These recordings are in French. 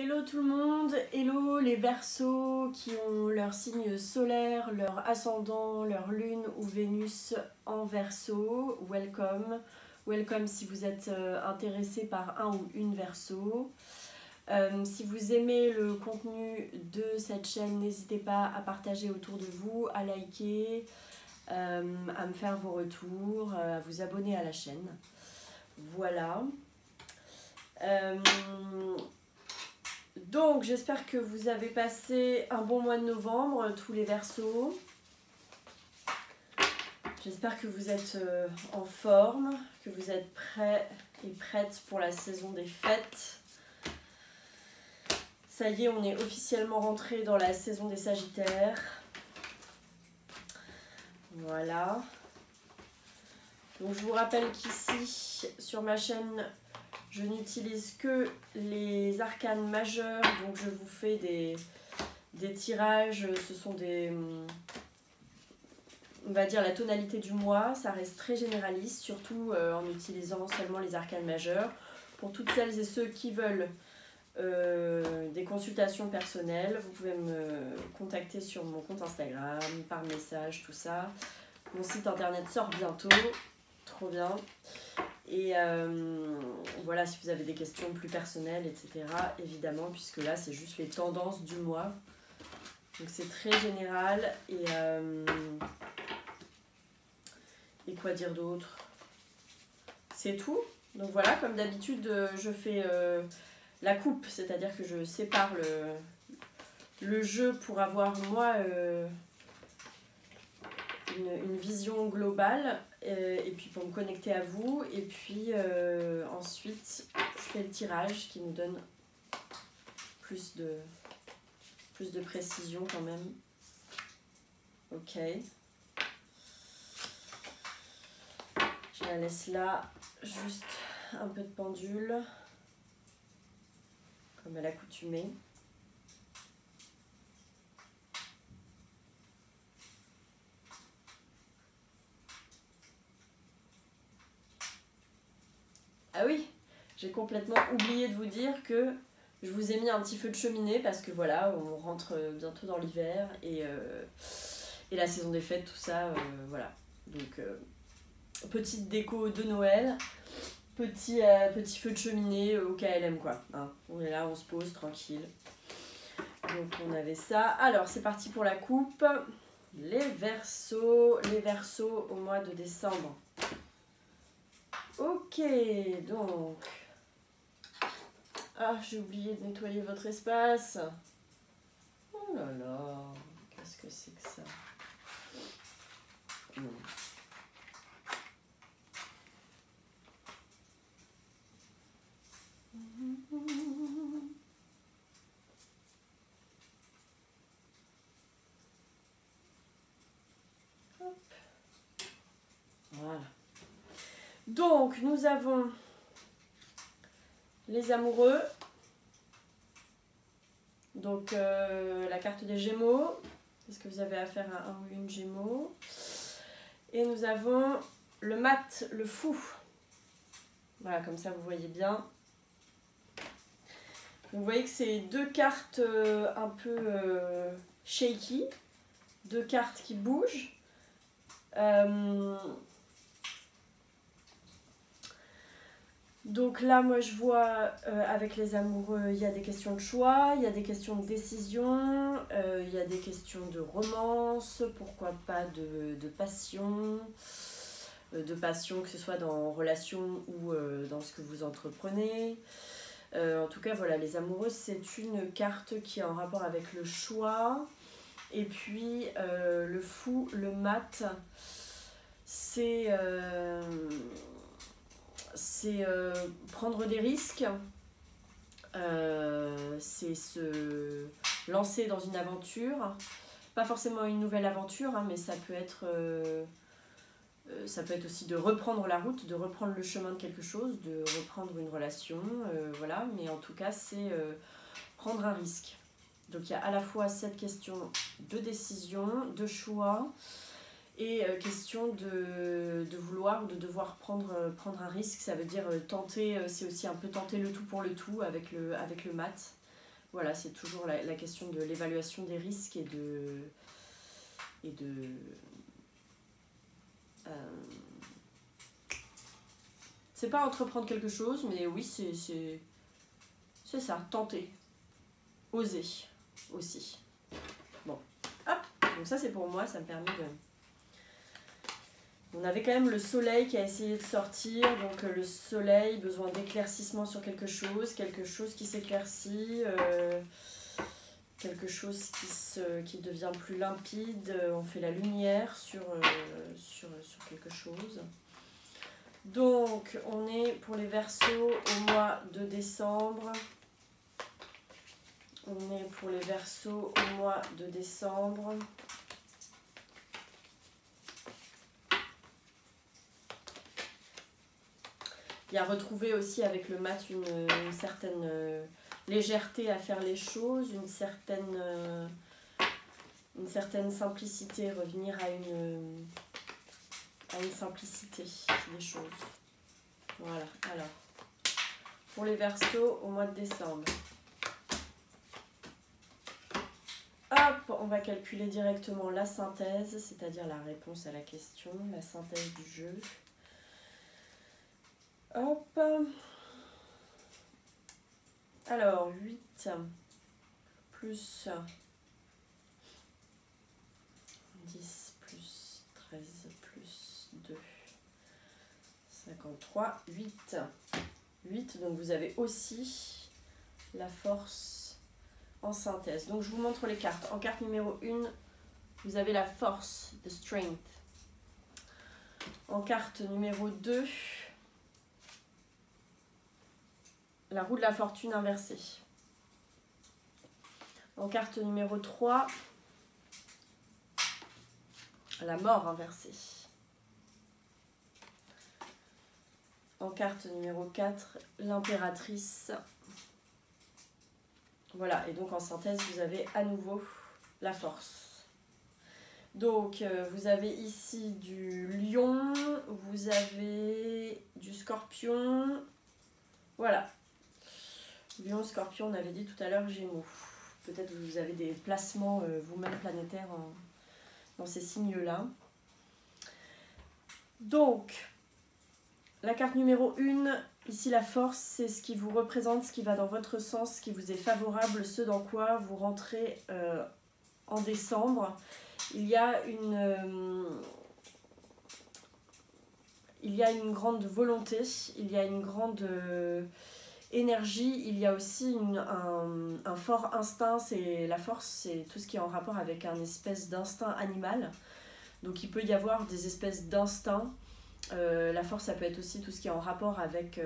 Hello tout le monde, hello les Verseaux qui ont leur signe solaire, leur ascendant, leur lune ou Vénus en Verseau. Welcome, welcome si vous êtes intéressé par un ou une Verseau. Si vous aimez le contenu de cette chaîne, n'hésitez pas à partager autour de vous, à liker, à me faire vos retours, à vous abonner à la chaîne. Voilà. Donc j'espère que vous avez passé un bon mois de novembre, tous les Verseaux. J'espère que vous êtes en forme, que vous êtes prêts et prêtes pour la saison des fêtes. Ça y est, on est officiellement rentré dans la saison des Sagittaires. Voilà. Donc je vous rappelle qu'ici, sur ma chaîne, je n'utilise que les arcanes majeurs, donc je vous fais des tirages, ce sont des, on va dire la tonalité du mois, ça reste très généraliste, surtout en utilisant seulement les arcanes majeurs. Pour toutes celles et ceux qui veulent des consultations personnelles, vous pouvez me contacter sur mon compte Instagram, par message, tout ça. Mon site internet sort bientôt, trop bien. Et voilà, si vous avez des questions plus personnelles, etc., évidemment, puisque là, c'est juste les tendances du mois. Donc, c'est très général. Et quoi dire d'autre? C'est tout. Donc, voilà, comme d'habitude, je fais la coupe, c'est-à-dire que je sépare le jeu pour avoir, moi, une vision globale. Et puis pour me connecter à vous, et puis ensuite je fais le tirage qui nous donne plus de précision quand même. Ok, je la laisse là, juste un peu de pendule comme à l'accoutumée. Ah oui, j'ai complètement oublié de vous dire que je vous ai mis un petit feu de cheminée parce que voilà, on rentre bientôt dans l'hiver et la saison des fêtes, tout ça, voilà. Donc, petite déco de Noël, petit feu de cheminée au KLM quoi. Hein, on est là, on se pose tranquille. Donc on avait ça. Alors c'est parti pour la coupe. Les Verseaux au mois de décembre. Ok, donc... Ah, j'ai oublié de nettoyer votre espace. Oh là là, qu'est-ce que c'est que ça? Hop. Voilà. Donc, nous avons les amoureux. Donc, la carte des Gémeaux. Est-ce que vous avez affaire à un ou une Gémeaux? Et nous avons le mat, le fou. Voilà, comme ça vous voyez bien. Vous voyez que c'est deux cartes un peu shaky. Deux cartes qui bougent. Donc là, moi je vois avec les amoureux, il y a des questions de choix, il y a des questions de décision, il y a des questions de romance, pourquoi pas de passion, que ce soit dans relation ou dans ce que vous entreprenez. En tout cas, voilà, les amoureux, c'est une carte qui est en rapport avec le choix. Et puis, le fou, le mat, c'est prendre des risques, c'est se lancer dans une aventure, pas forcément une nouvelle aventure, hein, mais ça peut être aussi de reprendre la route, de reprendre le chemin de quelque chose, de reprendre une relation, voilà, mais en tout cas c'est prendre un risque. Donc il y a à la fois cette question de décision, de choix, et question de vouloir ou de devoir prendre un risque. Ça veut dire tenter, c'est aussi un peu tenter le tout pour le tout avec le mat. voilà, c'est toujours la question de l'évaluation des risques et de c'est pas entreprendre quelque chose, mais oui, c'est ça, tenter, oser aussi. Bon, hop, donc ça c'est pour moi, ça me permet de... On avait quand même le soleil qui a essayé de sortir, donc le soleil, besoin d'éclaircissement sur quelque chose qui s'éclaircit, quelque chose qui devient plus limpide, on fait la lumière sur quelque chose. Donc on est pour les Verseaux au mois de décembre. On est pour les Verseaux au mois de décembre. Il y a retrouvé aussi avec le mat une certaine légèreté à faire les choses, une certaine simplicité, revenir à une simplicité des choses. Voilà, alors, pour les Verseaux au mois de décembre. Hop, on va calculer directement la synthèse, c'est-à-dire la réponse à la question, la synthèse du jeu. Hop. Alors, 8 plus 10 plus 13 plus 2, 53, 8. 8, donc vous avez aussi la force en synthèse. Donc je vous montre les cartes. En carte numéro 1, vous avez la force, the strength. En carte numéro 2, la roue de la fortune inversée. En carte numéro 3, la mort inversée. En carte numéro 4, l'impératrice. Voilà, et donc en synthèse, vous avez à nouveau la force. Donc, vous avez ici du lion, vous avez du scorpion. Voilà. Lion, scorpion, on avait dit tout à l'heure Gémeaux. Peut-être que vous avez des placements vous-même planétaires dans ces signes-là. Donc, la carte numéro 1, ici la force, c'est ce qui vous représente, ce qui va dans votre sens, ce qui vous est favorable, ce dans quoi vous rentrez en décembre. Il y a une grande volonté, il y a une grande énergie, il y a aussi un fort instinct. La force, c'est tout ce qui est en rapport avec un espèce d'instinct animal. Donc il peut y avoir des espèces d'instincts. La force, ça peut être aussi tout ce qui est en rapport avec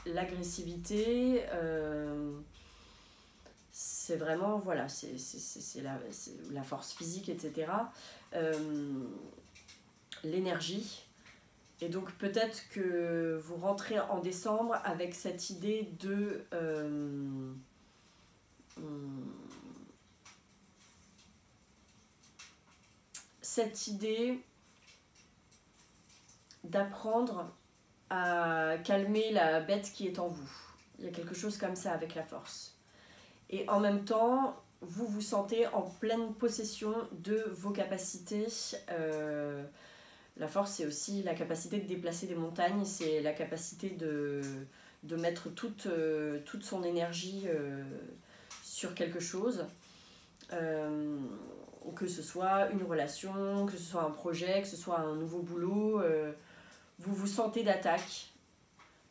l'agressivité. C'est vraiment, voilà, c'est la force physique, etc. L'énergie. Et donc peut-être que vous rentrez en décembre avec cette idée de... cette idée d'apprendre à calmer la bête qui est en vous. Il y a quelque chose comme ça avec la force. Et en même temps, vous vous sentez en pleine possession de vos capacités. La force, c'est aussi la capacité de déplacer des montagnes, c'est la capacité de mettre toute son énergie sur quelque chose. Que ce soit une relation, que ce soit un projet, que ce soit un nouveau boulot, vous vous sentez d'attaque.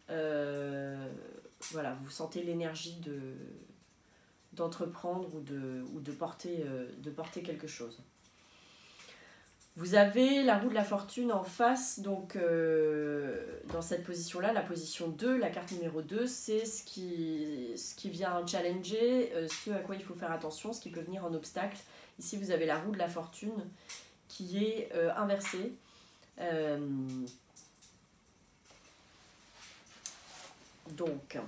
Voilà, vous sentez l'énergie d'entreprendre ou de porter quelque chose. Vous avez la roue de la fortune en face, donc dans cette position-là, la position 2, la carte numéro 2, c'est ce qui vient challenger, ce à quoi il faut faire attention, ce qui peut venir en obstacle. Ici, vous avez la roue de la fortune qui est inversée. Donc,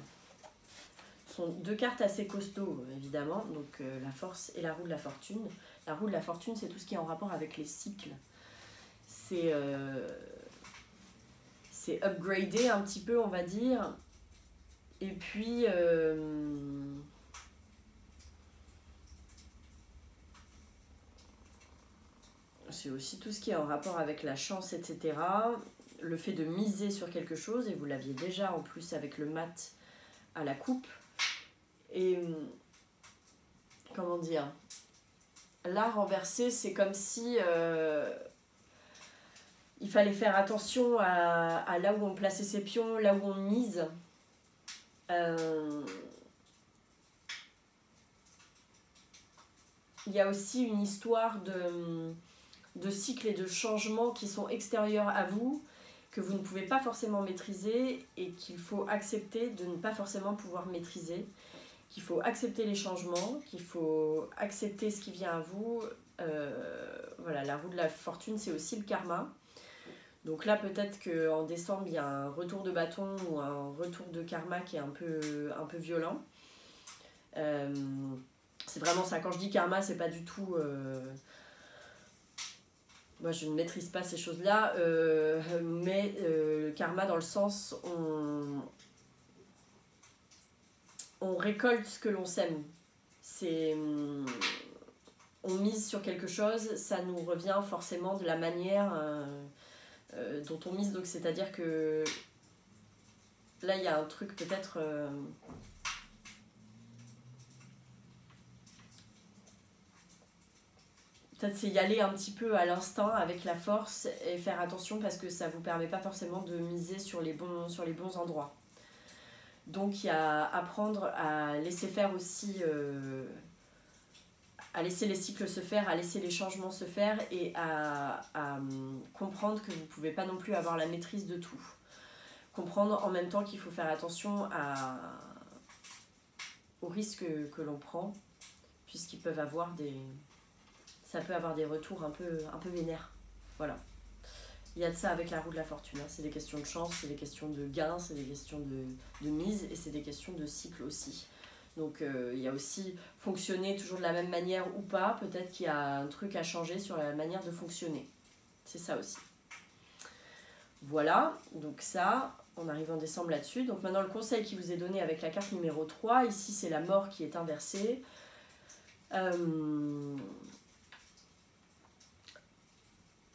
ce sont deux cartes assez costauds, évidemment, donc la force et la roue de la fortune. La roue de la fortune, c'est tout ce qui est en rapport avec les cycles. C'est upgradé un petit peu, on va dire. Et puis, c'est aussi tout ce qui est en rapport avec la chance, etc. Le fait de miser sur quelque chose, et vous l'aviez déjà en plus avec le mat à la coupe. Et comment dire, là renversé, c'est comme si il fallait faire attention à là où on plaçait ses pions, là où on mise. Il y a aussi une histoire de cycles et de changements qui sont extérieurs à vous, que vous ne pouvez pas forcément maîtriser et qu'il faut accepter de ne pas forcément pouvoir maîtriser, qu'il faut accepter les changements, qu'il faut accepter ce qui vient à vous. Voilà, la roue de la fortune, c'est aussi le karma. Donc là, peut-être qu'en décembre, il y a un retour de bâton ou un retour de karma qui est un peu violent. C'est vraiment ça. Quand je dis karma, c'est pas du tout... Moi, je ne maîtrise pas ces choses-là, mais le karma dans le sens, on récolte ce que l'on sème. On mise sur quelque chose, ça nous revient forcément de la manière dont on mise. Donc, c'est-à-dire que là, il y a un truc peut-être... Peut-être c'est y aller un petit peu à l'instinct avec la force et faire attention parce que ça ne vous permet pas forcément de miser sur les bons endroits. Donc il y a apprendre à laisser faire aussi, à laisser les cycles se faire, à laisser les changements se faire et à comprendre que vous ne pouvez pas non plus avoir la maîtrise de tout. Comprendre en même temps qu'il faut faire attention aux risques que l'on prend puisqu'ils peuvent avoir ça peut avoir des retours un peu vénères. Voilà. Il y a de ça avec la roue de la fortune. Hein. C'est des questions de chance, c'est des questions de gain, c'est des questions de mise et c'est des questions de cycle aussi. Donc il y a aussi fonctionner toujours de la même manière ou pas. Peut-être qu'il y a un truc à changer sur la manière de fonctionner. C'est ça aussi. Voilà, donc ça, on arrive en décembre là-dessus. Donc maintenant le conseil qui vous est donné avec la carte numéro 3, ici c'est la mort qui est inversée.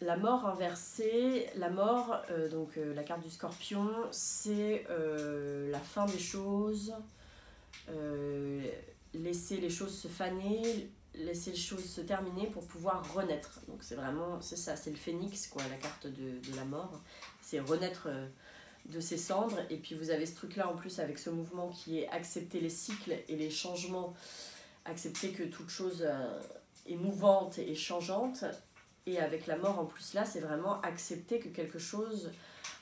La mort inversée, la mort, donc la carte du scorpion, c'est la fin des choses, laisser les choses se faner, laisser les choses se terminer pour pouvoir renaître. Donc c'est ça, c'est le phénix, quoi, la carte de la mort. C'est renaître de ses cendres. Et puis vous avez ce truc-là en plus avec ce mouvement qui est accepter les cycles et les changements, accepter que toute chose est mouvante et changeante. Et avec la mort en plus là, c'est vraiment accepter que quelque chose,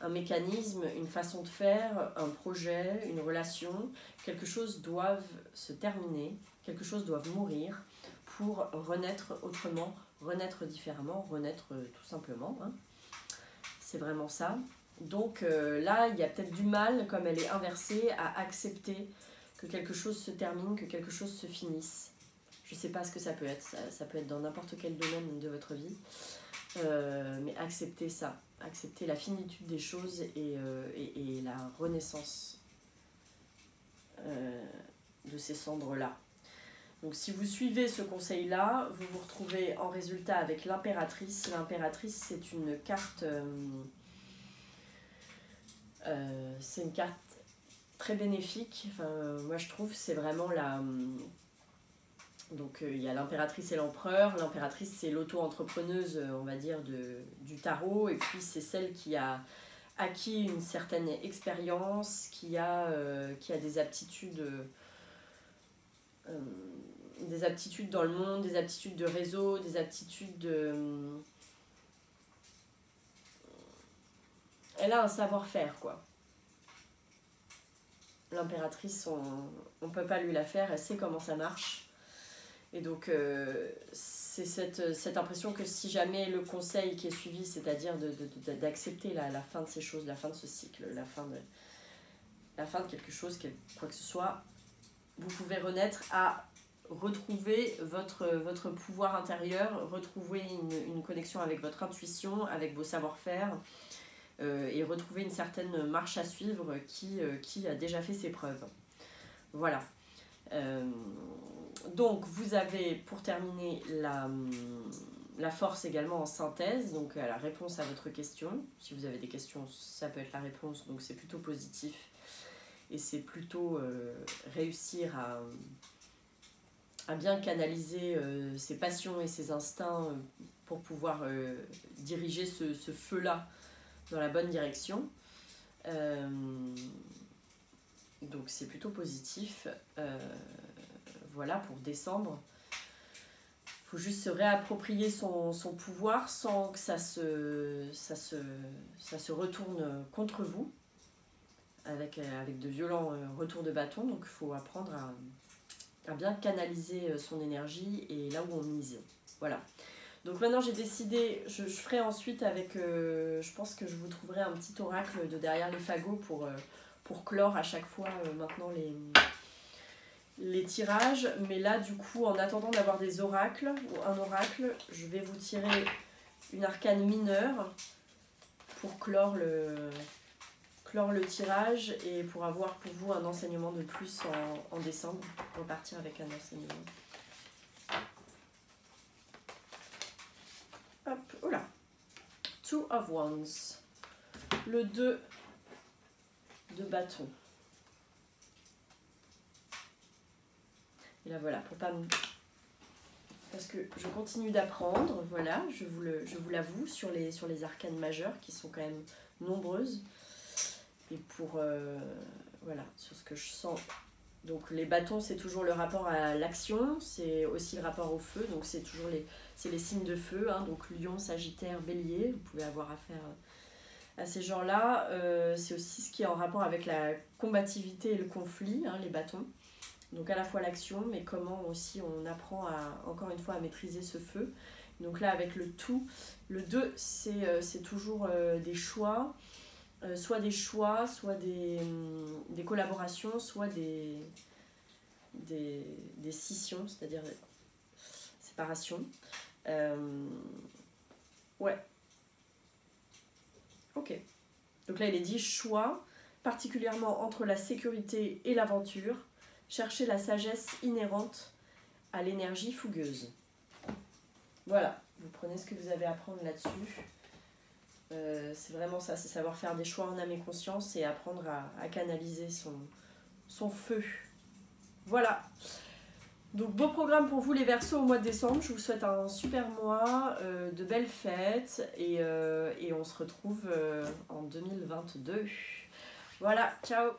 un mécanisme, une façon de faire, un projet, une relation, quelque chose doive se terminer, quelque chose doit mourir pour renaître autrement, renaître différemment, renaître tout simplement. Hein. C'est vraiment ça. Donc là, il y a peut-être du mal, comme elle est inversée, à accepter que quelque chose se termine, que quelque chose se finisse. Je ne sais pas ce que ça peut être, ça peut être dans n'importe quel domaine de votre vie, mais acceptez ça, acceptez la finitude des choses et la renaissance de ces cendres-là. Donc si vous suivez ce conseil-là, vous vous retrouvez en résultat avec l'impératrice. L'impératrice, c'est une carte, c'est une carte très bénéfique. Enfin, moi je trouve c'est vraiment la... Donc il y a l'impératrice et l'empereur. L'impératrice, c'est l'auto-entrepreneuse, on va dire, du tarot. Et puis c'est celle qui a acquis une certaine expérience, qui a des aptitudes dans le monde, des aptitudes de réseau, des aptitudes de... Elle a un savoir-faire, quoi. L'impératrice, on ne peut pas lui la faire, elle sait comment ça marche. Et donc, c'est cette impression que si jamais le conseil qui est suivi, c'est-à-dire d'accepter la fin de ces choses, la fin de ce cycle, la fin de quelque chose, quoi que ce soit, vous pouvez renaître à retrouver votre pouvoir intérieur, retrouver une connexion avec votre intuition, avec vos savoir-faire, et retrouver une certaine marche à suivre qui a déjà fait ses preuves. Voilà. Donc vous avez pour terminer la force également en synthèse, donc à la réponse à votre question. Si vous avez des questions, ça peut être la réponse, donc c'est plutôt positif. Et c'est plutôt réussir à bien canaliser ses passions et ses instincts pour pouvoir diriger ce feu-là dans la bonne direction. Donc c'est plutôt positif. Voilà pour décembre. Il faut juste se réapproprier son pouvoir sans que ça se retourne contre vous avec de violents retours de bâton. Donc il faut apprendre à bien canaliser son énergie et là où on mise. Voilà. Donc maintenant j'ai décidé, je ferai ensuite avec, je pense que je vous trouverai un petit oracle de derrière les fagots pour clore à chaque fois maintenant les tirages. Mais là du coup, en attendant d'avoir des oracles ou un oracle, je vais vous tirer une arcane mineure pour clore le tirage et pour avoir pour vous un enseignement de plus en décembre. On va partir avec un enseignement. Hop, oh là. Two of Wands. Le 2 de bâton. Et là voilà, pour pas me... Parce que je continue d'apprendre, voilà, je vous l'avoue, sur les arcanes majeures qui sont quand même nombreuses. Et pour, voilà, sur ce que je sens. Donc les bâtons, c'est toujours le rapport à l'action, c'est aussi le rapport au feu, donc c'est toujours les signes de feu, hein, donc Lion, Sagittaire, Bélier, vous pouvez avoir affaire à ces gens-là. C'est aussi ce qui est en rapport avec la combativité et le conflit, hein, les bâtons. Donc à la fois l'action, mais comment aussi on apprend encore une fois à maîtriser ce feu. Donc là avec le tout, le 2 c'est toujours des choix, soit des collaborations, soit des scissions, c'est-à-dire des séparations. Ouais. Ok. Donc là il est dit choix, particulièrement entre la sécurité et l'aventure. Cherchez la sagesse inhérente à l'énergie fougueuse. Voilà, vous prenez ce que vous avez à prendre là-dessus. C'est vraiment ça, c'est savoir faire des choix en âme et conscience et apprendre à canaliser son feu. Voilà. Donc beau programme pour vous les Verseaux au mois de décembre. Je vous souhaite un super mois, de belles fêtes et on se retrouve en 2022. Voilà, ciao!